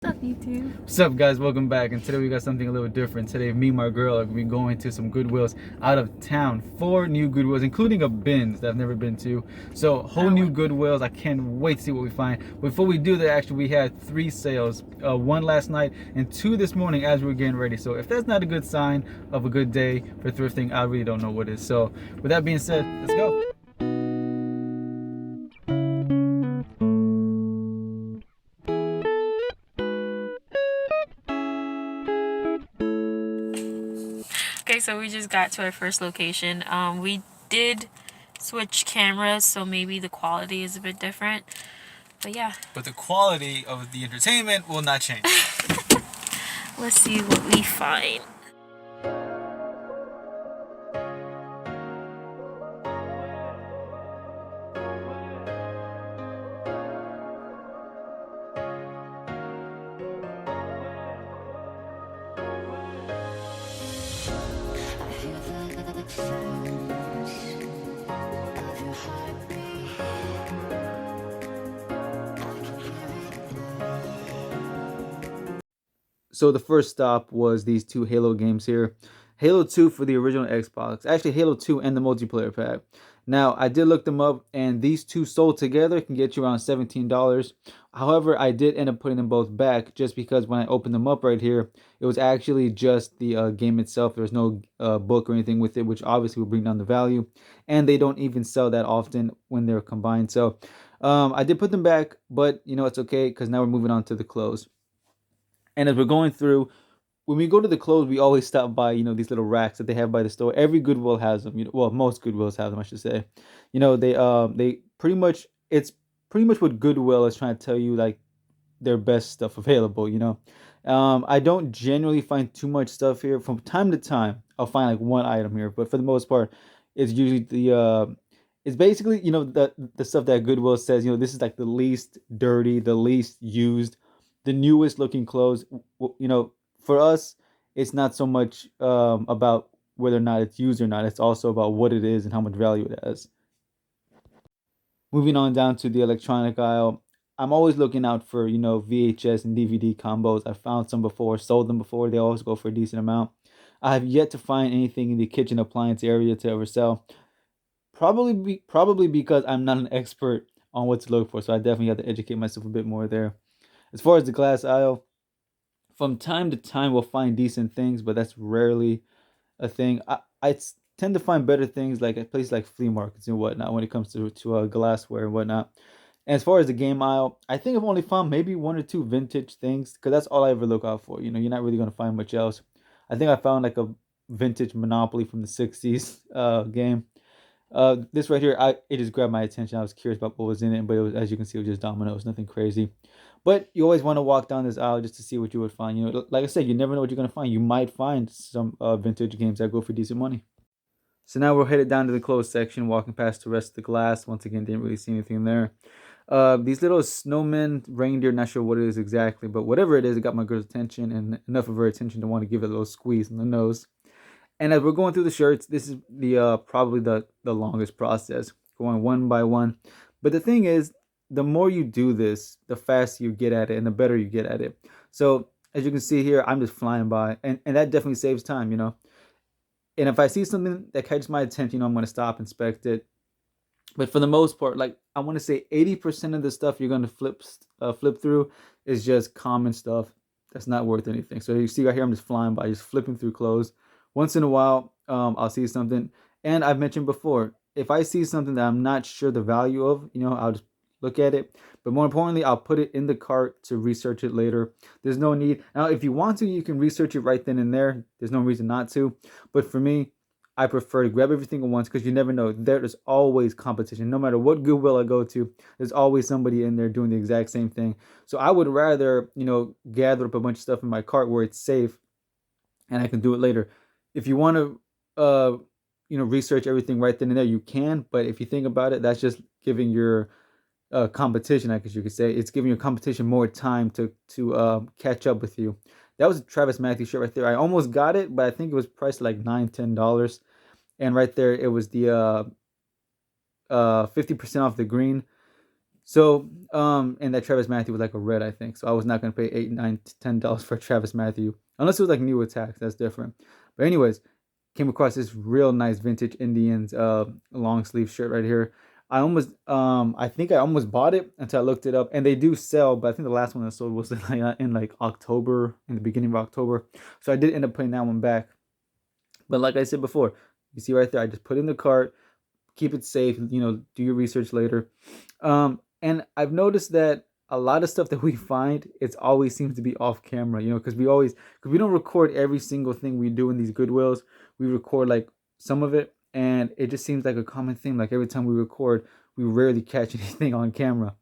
What's up, YouTube? What's up, guys? Welcome back. And today we got something a little different. Today, me and my girl are going to be going to some Goodwills out of town. 4 new Goodwills, including a bins that I've never been to. So, whole new Goodwills. I can't wait to see what we find. Before we do that, actually, we had 3 sales. 1 last night and 2 this morning as we were getting ready. So, if that's not a good sign of a good day for thrifting, I really don't know what is. So, with that being said, let's go. Okay, so we just got to our first location. We did switch cameras, so maybe the quality is a bit different. But yeah. But the quality of the entertainment will not change. Let's see what we find. So the first stop was these 2 Halo games here. Halo 2 for the original Xbox. Actually, Halo 2 and the multiplayer pack. Now, I did look them up, and these 2 sold together can get you around $17. However, I did end up putting them both back just because when I opened them up right here, it was actually just the game itself. There's no book or anything with it, which obviously will bring down the value. And they don't even sell that often when they're combined. So I did put them back, but it's okay because now we're moving on to the clothes. And as we're going through, when we go to the clothes, we always stop by, these little racks that they have by the store. Every Goodwill has them. Well, most Goodwills have them, I should say. They pretty much it's pretty much what Goodwill is trying to tell you, like their best stuff available. I don't generally find too much stuff here. From time to time, I'll find like one item here, but for the most part, it's usually it's basically the stuff that Goodwill says. This is like the least dirty, the least used, the newest looking clothes. For us, it's not so much about whether or not it's used or not. It's also about what it is and how much value it has. Moving on down to the electronic aisle, I'm always looking out for VHS and DVD combos. I found some before, sold them before. They always go for a decent amount. I have yet to find anything in the kitchen appliance area to ever sell. Probably because I'm not an expert on what to look for, so I definitely have to educate myself a bit more there. As far as the glass aisle, from time to time we'll find decent things, but that's rarely a thing. I tend to find better things like at places like flea markets and whatnot when it comes to glassware and whatnot. And as far as the game aisle, I think I've only found maybe 1 or 2 vintage things because that's all I ever look out for. You're not really gonna find much else. I think I found like a vintage Monopoly from the '60s game. This right here, it just grabbed my attention. I was curious about what was in it, but it was, as you can see, it was just dominoes, nothing crazy. But you always want to walk down this aisle just to see what you would find. Like I said, you never know what you're gonna find. You might find some vintage games that go for decent money. So now we're headed down to the clothes section, walking past the rest of the glass. Once again, didn't really see anything there. These little snowmen, reindeer, not sure what it is exactly, but whatever it is, it got my girl's attention and enough of her attention to want to give it a little squeeze in the nose. And as we're going through the shirts, this is the probably the longest process, going one by one. But the thing is, the more you do this, the faster you get at it and the better you get at it. So as you can see here, I'm just flying by, and that definitely saves time. And if I see something that catches my attention, I'm going to stop, inspect it. But for the most part, like I want to say 80% of the stuff you're going to flip through is just common stuff that's not worth anything. So you see right here, I'm just flying by, just flipping through clothes. Once in a while, I'll see something. And I've mentioned before, if I see something that I'm not sure the value of, I'll just look at it. But more importantly, I'll put it in the cart to research it later. There's no need. Now, if you want to, you can research it right then and there. There's no reason not to. But for me, I prefer to grab everything at once because you never know. There's always competition. No matter what Goodwill I go to, there's always somebody in there doing the exact same thing. So I would rather, gather up a bunch of stuff in my cart where it's safe and I can do it later. If you want to, research everything right then and there, you can. But if you think about it, that's just giving your competition, I guess you could say. It's giving your competition more time to catch up with you. That was a Travis Matthews shirt right there. I almost got it, but I think it was priced like $9-10. And right there, it was the 50% off the green. So, and that Travis Matthew was like a red, I think. So I was not gonna pay $8, $9, $10 for Travis Matthew, unless it was like new attacks. That's different. But anyways, came across this real nice vintage Indians long sleeve shirt right here. I think I almost bought it until I looked it up, and they do sell. But I think the last one that sold was in like October, in the beginning of October. So I did end up putting that one back. But like I said before, you see right there, I just put in the cart, keep it safe, do your research later. And I've noticed that a lot of stuff that we find, it's always seems to be off camera, because we don't record every single thing we do in these Goodwills. We record like some of it, and it just seems like a common thing. Like every time we record, we rarely catch anything on camera.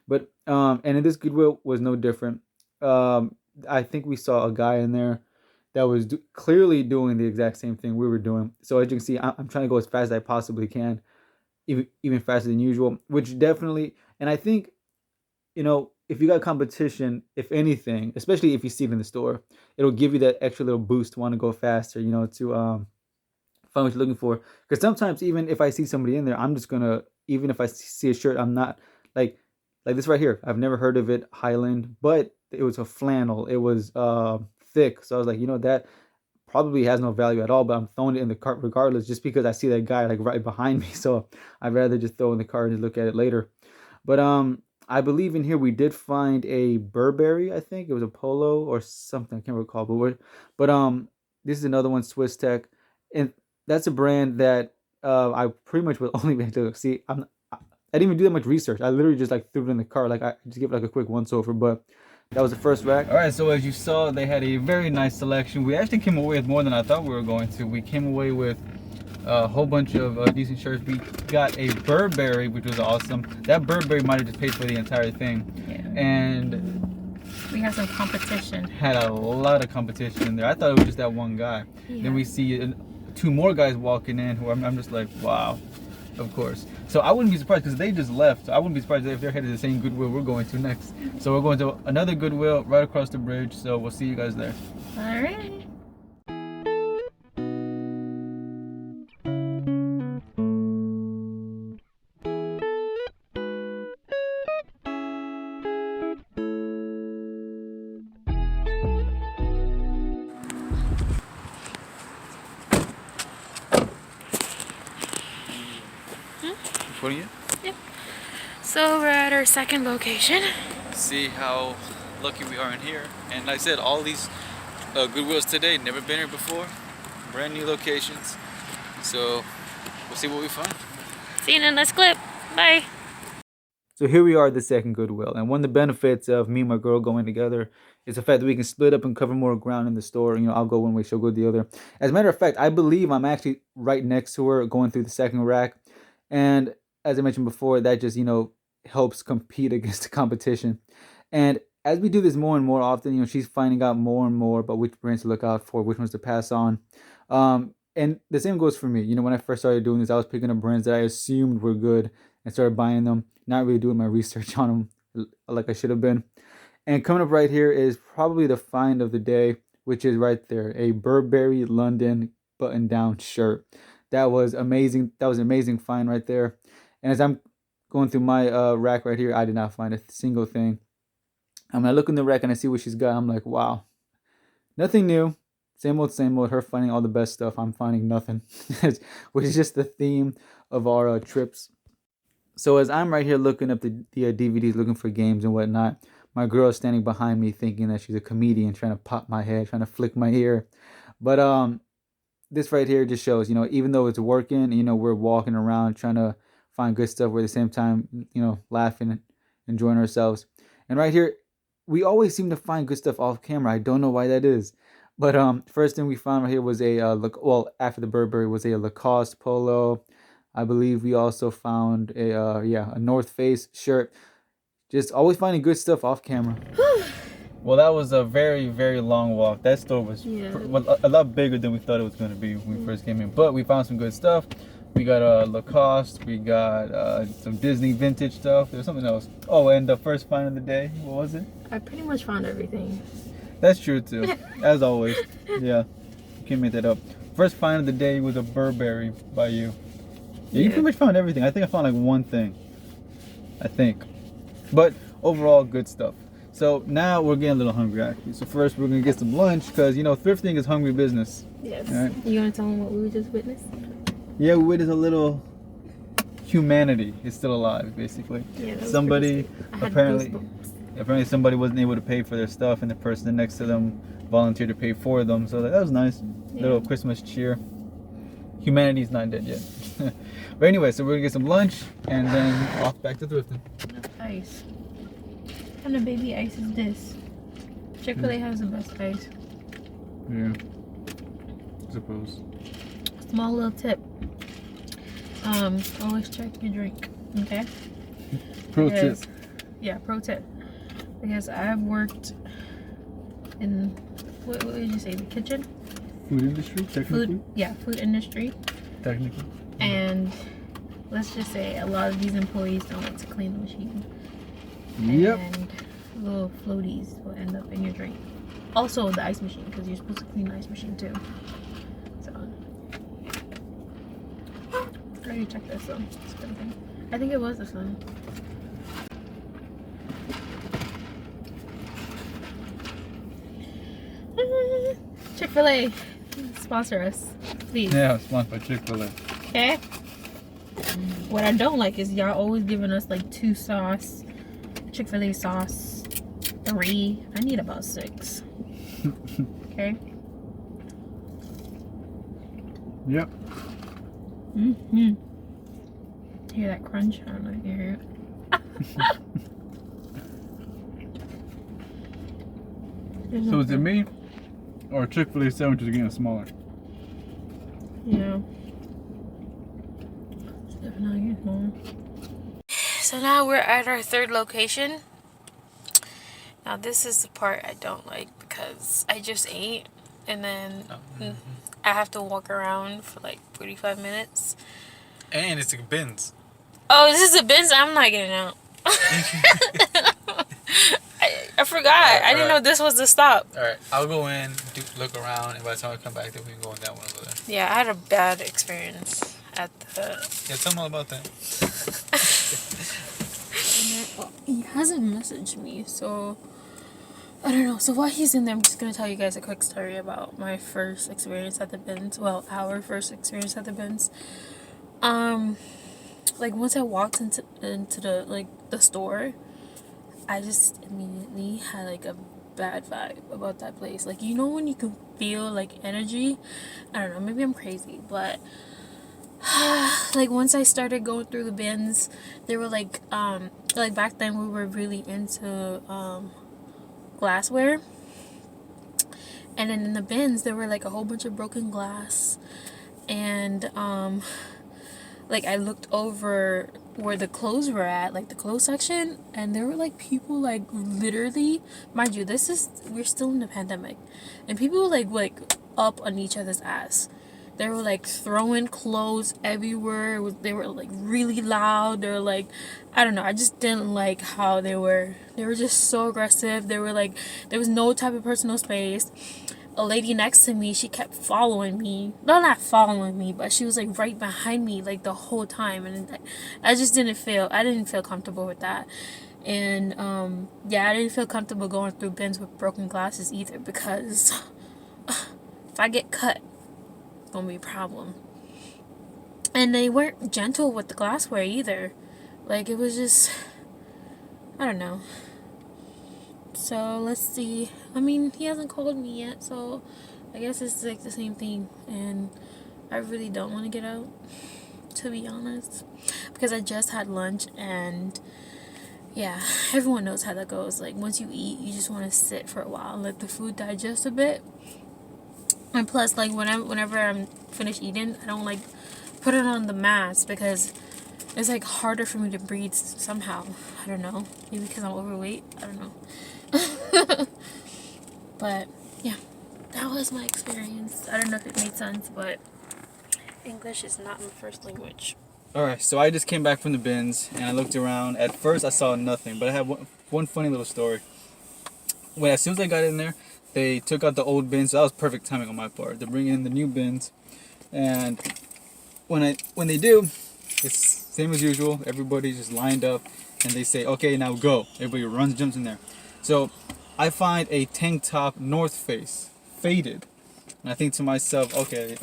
But and in this Goodwill was no different. I think we saw a guy in there that was clearly doing the exact same thing we were doing. So as you can see, I'm trying to go as fast as I possibly can, even faster than usual. Which definitely, and I think, if you got competition, if anything, especially if you see it in the store, it'll give you that extra little boost to want to go faster. To find what you're looking for. Because sometimes even if I see somebody in there, I'm just gonna, even if I see a shirt, I'm not like this right here. I've never heard of it, Highland, but it was a flannel. It was thick, so I was like, that probably has no value at all, but I'm throwing it in the cart regardless, just because I see that guy like right behind me. So I'd rather just throw in the cart and look at it later. But I believe in here we did find a Burberry. I think it was a polo or something. I can't recall. But this is another one, Swiss Tech, and that's a brand that I pretty much will only be able to see. I didn't even do that much research. I literally just like threw it in the cart. Like I just give it like a quick once over. But that was the first rack. All right, so as you saw, they had a very nice selection. We actually came away with more than I thought we were going to. We came away with a whole bunch of decent shirts. We got a Burberry, which was awesome. That Burberry might have just paid for the entire thing. Yeah. And we had some competition. Had a lot of competition in there. I thought it was just that one guy. Yeah. Then we see two more guys walking in who I'm just like, wow, of course. So I wouldn't be surprised because they just left. So I wouldn't be surprised if they're headed to the same Goodwill we're going to next. So we're going to another Goodwill right across the bridge. So we'll see you guys there. All right. You? Yep. So we're at our second location. See how lucky we are in here. And like I said, all these Goodwills today, never been here before. Brand new locations. So we'll see what we find. See you in the next clip. Bye. So here we are at the second Goodwill. And one of the benefits of me and my girl going together is the fact that we can split up and cover more ground in the store. I'll go one way, she'll go the other. As a matter of fact, I believe I'm actually right next to her going through the second rack. And as I mentioned before, that just, helps compete against the competition. And as we do this more and more often, she's finding out more and more about which brands to look out for, which ones to pass on. And the same goes for me. When I first started doing this, I was picking up brands that I assumed were good and started buying them, not really doing my research on them like I should have been. And coming up right here is probably the find of the day, which is right there, a Burberry London button-down shirt. That was amazing. That was an amazing find right there. And as I'm going through my rack right here, I did not find a single thing. I look in the rack and I see what she's got. I'm like, wow, nothing new. Same old, same old. Her finding all the best stuff. I'm finding nothing, which is just the theme of our trips. So as I'm right here looking up the DVDs, looking for games and whatnot, my girl is standing behind me thinking that she's a comedian, trying to pop my head, trying to flick my ear. But this right here just shows, even though it's working, we're walking around trying to find good stuff. We're at the same time, laughing and enjoying ourselves. And right here, we always seem to find good stuff off camera. I don't know why that is. But first thing we found right here was after the Burberry was a Lacoste polo. I believe we also found a North Face shirt. Just always finding good stuff off camera. Well, that was a very, very long walk. That store was a lot bigger than we thought it was going to be when we first came in. But we found some good stuff. We got Lacoste. We got some Disney vintage stuff. There's something else. Oh, and the first find of the day. What was it? I pretty much found everything. That's true too, as always. Yeah, you can't make that up. First find of the day was a Burberry by you. Yeah, you pretty much found everything. I think I found like one thing. I think. But overall, good stuff. So now we're getting a little hungry actually. So first we're gonna get some lunch because thrifting is hungry business. Yes. All right? You want to tell them what we just witnessed? Yeah, we witnessed a little humanity is still alive, basically. Yeah, that was Somebody apparently somebody wasn't able to pay for their stuff, and the person next to them volunteered to pay for them. So that was nice. Yeah. Little Christmas cheer. Humanity's not dead yet. But anyway, so we're gonna get some lunch and then off back to thrifting. Ice. What kind of baby ice is this? Chick-fil-A has the best ice. Yeah. I suppose. Small little tip. Always check your drink. Okay? Pro tip. Yeah, pro tip. Because I've worked in what did you say? The kitchen? Food industry, technically. Food industry. Technically. And let's just say a lot of these employees don't like to clean the machine. Yep. And little floaties will end up in your drink. Also the ice machine, because you're supposed to clean the ice machine too. So I already checked this one. I think it was this one. Chick-fil-A, sponsor us, please. Yeah, sponsored by Chick-fil-A. Okay. What I don't like is y'all always giving us like 2 sauce, Chick-fil-A sauce, 3. I need about 6. Okay. Yep. Hear that crunch? I don't know if you hear it. So is it me or Chick-fil-A sandwiches getting smaller? Yeah. It's definitely getting smaller. So now we're at our 3rd location. Now this is the part I don't like because I just ate and then I have to walk around for like 45 minutes. And it's like bins. Oh, this is a Benz? I'm not getting out. I forgot. I didn't know this was the stop. Alright, I'll go in, look around, and by the time I come back, then we can go in that one over there. Yeah, I had a bad experience at the... Yeah, tell me all about that. He hasn't messaged me, so... I don't know. So while he's in there, I'm just going to tell you guys a quick story about my first experience at the bins. Well, our first experience at the bins. Like, once I walked into the, like, the store, I just immediately had, like, a bad vibe about that place. Like, you know when you can feel, like, energy? I don't know. Maybe I'm crazy, but... like, once I started going through the bins, they were, like, back then we were really into, glassware. And then in the bins, there were, like, a whole bunch of broken glass. And, like, I looked over where the clothes were at, like the clothes section, and there were like people like literally, mind you, we're still in the pandemic, and people like up on each other's ass. They were like throwing clothes everywhere. They were like really loud. They're like, I don't know, I just didn't like how they were just so aggressive. They were like, there was no type of personal space. A lady next to me, she kept following me. No, not following me, but she was like right behind me like the whole time, and I didn't feel comfortable with that. And yeah, I didn't feel comfortable going through bins with broken glasses either, because if I get cut, it's gonna be a problem. And they weren't gentle with the glassware either. Like, it was just, I don't know. So let's see. I mean, he hasn't called me yet, so I guess it's like the same thing. And I really don't want to get out, to be honest, because I just had lunch, and yeah, everyone knows how that goes. Like, once you eat, you just want to sit for a while and let the food digest a bit. And plus, like, whenever I'm finished eating, I don't like put it on the mask because it's like harder for me to breathe somehow. I don't know. Maybe because I'm overweight. I don't know. But yeah, that was my experience. I don't know if it made sense, but English is not my first language. Alright, so I just came back from the bins and I looked around. At first I saw nothing, but I had one funny little story. As soon as I got in there, they took out the old bins, so that was perfect timing on my part. They're bringing in the new bins, and when they do, it's same as usual. Everybody's just lined up, and they say, okay, now go. Everybody runs, jumps in there. So I find a tank top North Face, faded. And I think to myself, okay,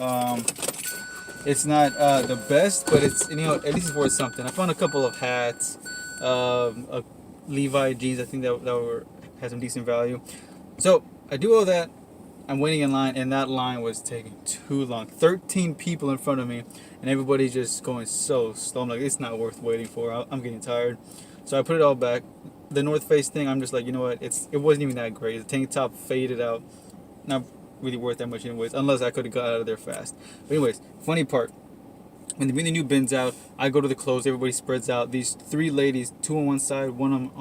it's not the best, but it's, you know, at least it's worth something. I found a couple of hats, a Levi jeans, I think that had some decent value. So I do all that. I'm waiting in line, and that line was taking too long. 13 people in front of me, and everybody's just going so slow. I'm like, it's not worth waiting for. I'm getting tired. So I put it all back. The North Face thing, I'm just like, you know what? It wasn't even that great. The tank top faded out. Not really worth that much anyways, unless I could have got out of there fast. But anyways, funny part. When they bring the new bins out, I go to the clothes. Everybody spreads out. These 3 ladies, 2 on one side, 1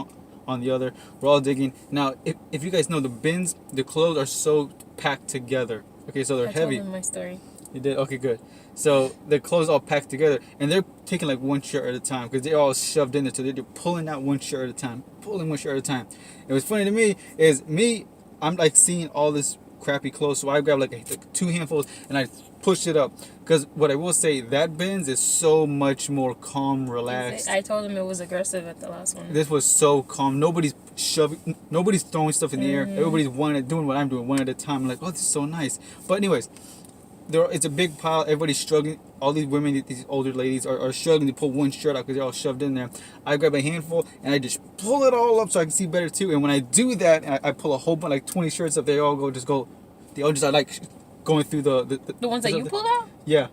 on the other. We're all digging. Now, if you guys know, the bins, the clothes are so packed together. Okay, so they're heavy. I told them my story. You did? Okay, good. So the clothes all packed together, and they're taking like 1 shirt at a time because they're all shoved in there. So they're pulling out 1 shirt at a time, pulling 1 shirt at a time. And what's funny to me is I'm like seeing all this crappy clothes, so I grab like 2 handfuls and I push it up. Because what I will say, that bins is so much more calm, relaxed. I told him it was aggressive at the last one. This was so calm. Nobody's shoving, nobody's throwing stuff in the air. Everybody's doing what I'm doing, 1 at a time. I'm like, oh, this is so nice. But anyways, it's a big pile. Everybody's struggling. All these women, these older ladies are struggling to pull 1 shirt out because they're all shoved in there. I grab a handful and I just pull it all up so I can see better too. And when I do that, I pull a whole bunch, like 20 shirts up. They all are like going through the ones that you pulled out? Yeah.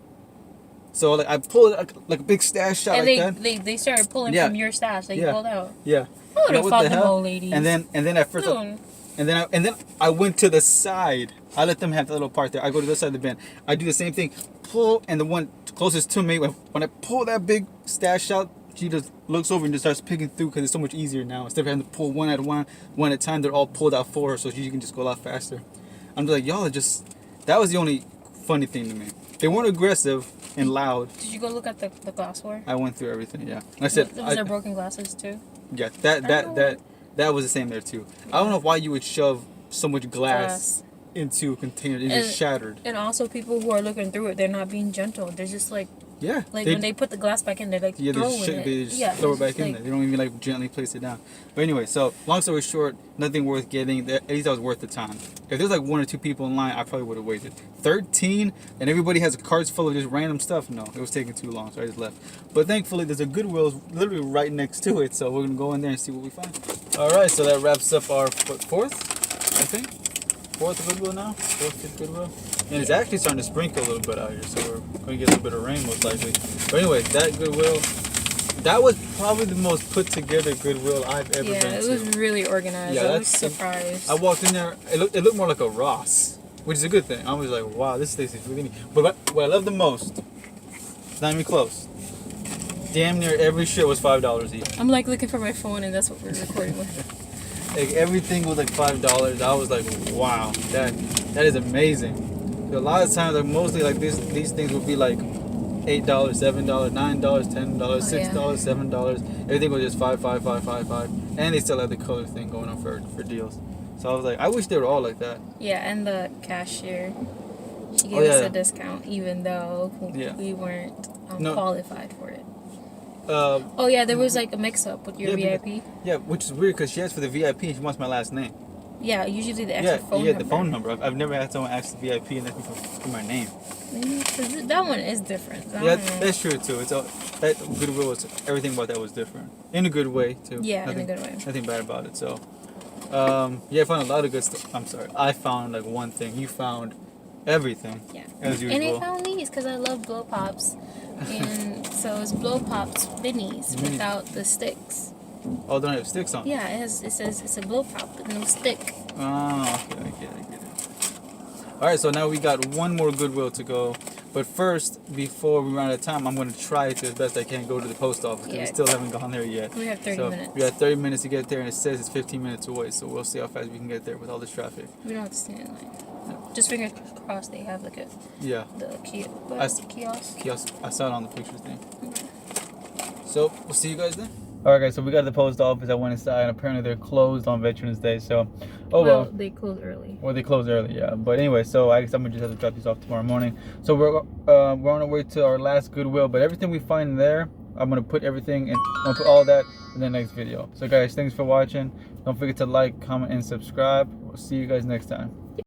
So like I pulled like a big stash shot and like that. They started pulling Yeah. from your stash that you Yeah. pulled out. Yeah. I would have What fought the them hell? old ladies. And then at first, Soon. and then I went to the side. I let them have the little part there. I go to the side of the bin. I do the same thing. Pull, and the one closest to me, when I pull that big stash out, she just looks over and just starts picking through because it's so much easier now. Instead of having to pull one at a time, they're all pulled out for her, so she can just go a lot faster. I'm just like, y'all are just. That was the only funny thing to me. They weren't aggressive and loud. Did you go look at the glassware? I went through everything. Yeah. I said. Was there broken glasses too? Yeah. That was the same there too. I don't know why you would shove so much glass into a container. It just shattered. And also, people who are looking through it, they're not being gentle. They're just like. Yeah. When they put the glass back in, they're like they throwing it. They just throw it back in there. They don't even like gently place it down. But anyway, so long story short, nothing worth getting. At least that was worth the time. If there's like 1 or 2 people in line, I probably would have waited. 13, and everybody has carts full of just random stuff. No, it was taking too long, so I just left. But thankfully, there's a Goodwill literally right next to it, so we're gonna go in there and see what we find. All right, so that wraps up our 4th, I think. 4th Goodwill now. 4th, 5th Goodwill. And it's actually starting to sprinkle a little bit out here, so we're going to get a little bit of rain most likely. But anyway, that Goodwill, that was probably the most put together Goodwill I've ever been to. Yeah, it was really organized. Yeah, I was surprised. I walked in there, it looked more like a Ross, which is a good thing. I was like, wow, this place is really neat. But what I love the most, it's not even close. Damn near every shirt was $5 each. I'm like looking for my phone, and that's what we're recording with. Like everything was like $5. I was like, wow, that is amazing. A lot of times, like mostly like these things would be like $8, $7, $9, $10, $6, $7. Everything was just $5, and they still had the color thing going on for deals. So I was like, I wish they were all like that. Yeah, and the cashier, she gave us a discount even though we weren't qualified for it. There was like a mix-up with your VIP. Yeah, which is weird because she asked for the VIP and she wants my last name. Yeah, usually the extra phone number. Yeah, the phone number. I've never had someone ask the VIP and ask me for my name. That one is different. That's true too. That Goodwill was, everything about that was different. In a good way too. Yeah, in a good way. Nothing bad about it. So, I found a lot of good stuff. I'm sorry. I found like one thing. You found everything. Yeah. As usual. And I found these because I love blow pops. And so it's blow pops minis without the sticks. Oh, they don't have sticks on. Yeah, it says it's a blow pop with no stick. Oh, okay, I get it. All right, so now we got one more Goodwill to go. But first, before we run out of time, I'm going to try to, as best I can, go to the post office because we still haven't gone there yet. We have 30 minutes. We got 30 minutes to get there, and it says it's 15 minutes away. So we'll see how fast we can get there with all this traffic. We don't have to stand in line. No. Just fingers crossed they have like the kiosk. I saw it on the pictures thing. Okay. So we'll see you guys then. All right, guys. So we got to the post office. I went inside, and apparently they're closed on Veterans Day. So, they close early. Or they close early, yeah. But anyway, so I guess I'm gonna just have to drop these off tomorrow morning. So we're on our way to our last Goodwill, but everything we find there, I'm gonna put everything in. I'm gonna put all that in the next video. So guys, thanks for watching. Don't forget to like, comment, and subscribe. We'll see you guys next time.